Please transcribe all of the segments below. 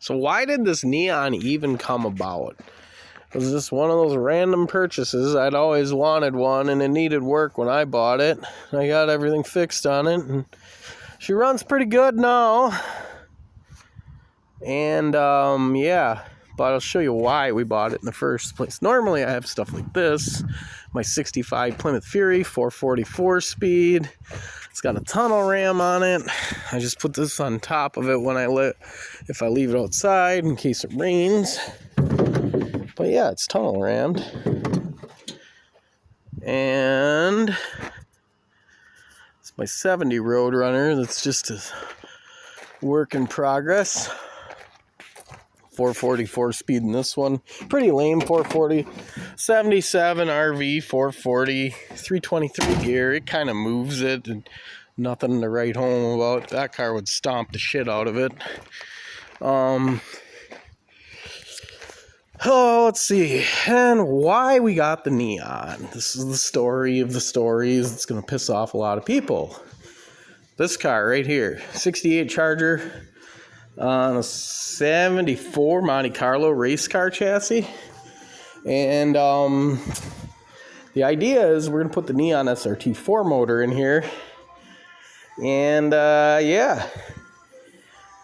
So why did this neon even come about? It was just one of those random purchases. I'd always wanted one, and it needed work when I bought it. I got everything fixed on it, and she runs pretty good now. And, yeah, but I'll show you why we bought it in the first place. Normally, I have stuff like this. My 65 Plymouth Fury, 444 speed. It's got a tunnel ram on it. I just put this on top of it when if I leave it outside in case it rains. But yeah, it's tunnel rammed. And it's my 70 roadrunner. That's just a work in progress. 444 speed in this one. Pretty lame 440. 77 RV 440. 323 gear. It kind of moves it. And nothing to write home about. That car would stomp the shit out of it. Oh, let's see. And why we got the neon. This is the story of the stories. It's going to piss off a lot of people. This car right here. 68 Charger on a 74 Monte Carlo race car chassis. And the idea is we're going to put the neon srt4 motor in here. And yeah.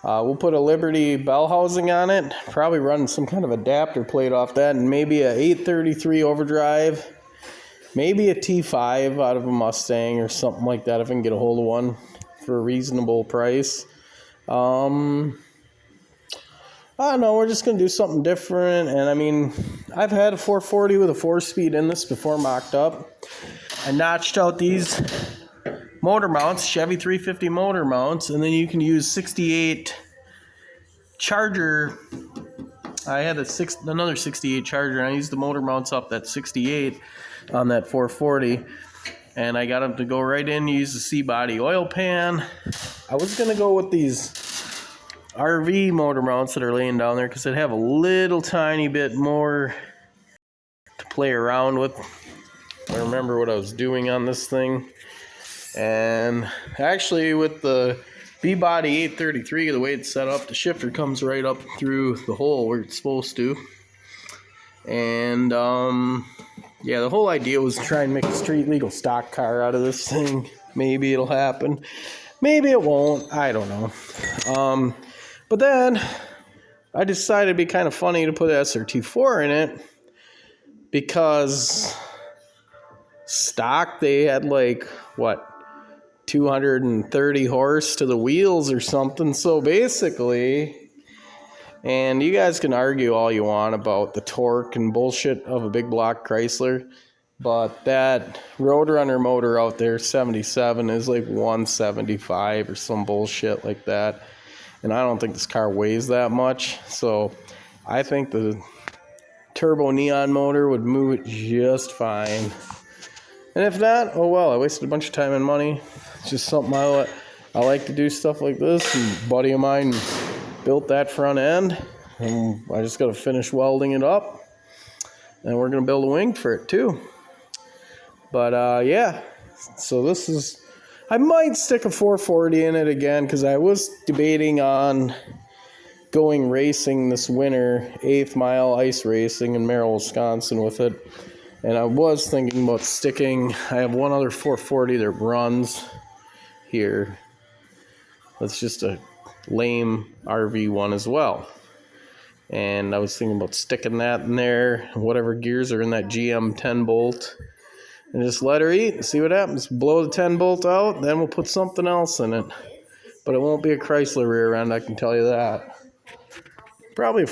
We'll put a Liberty bell housing on it. Probably run some kind of adapter plate off that. And maybe a 833 overdrive. Maybe a T5 out of a Mustang or something like that if I can get a hold of one for a reasonable price. I don't know. We're just going to do something different. And I mean, I've had a 440 with a 4-speed in this before mocked up. I notched out these motor mounts, Chevy 350 motor mounts, and then you can use 68 Charger. I had another 68 Charger, and I used the motor mounts up that 68 on that 440, and I got them to go right in, use the C-body oil pan. I was going to go with these RV motor mounts that are laying down there because they'd have a little tiny bit more to play around with. I remember what I was doing on this thing. And actually with the B-body 833, the way it's set up, the shifter comes right up through the hole where it's supposed to. And yeah, the whole idea was to try and make a street legal stock car out of this thing. Maybe it'll happen. Maybe it won't. I don't know. But then I decided it'd be kind of funny to put srt4 in it because stock, they had like, what, 230 horse to the wheels or something. So basically, and you guys can argue all you want about the torque and bullshit of a big block Chrysler, but that Roadrunner motor out there, 77, is like 175 or some bullshit like that. And I don't think this car weighs that much. So I think the turbo neon motor would move it just fine. And if not, oh well, I wasted a bunch of time and money. It's just something I like to do stuff like this. And a buddy of mine built that front end. And I just got to finish welding it up. And we're going to build a wing for it too. But yeah, so this is, I might stick a 440 in it again because I was debating on going racing this winter, 8th mile ice racing in Merrill, Wisconsin with it. And I was thinking about sticking, I have one other 440 that runs here. That's just a lame RV one as well. And I was thinking about sticking that in there, whatever gears are in that GM 10 bolt. And just let her eat and see what happens. Blow the 10 bolt out, then we'll put something else in it. But it won't be a Chrysler rear end, I can tell you that. Probably a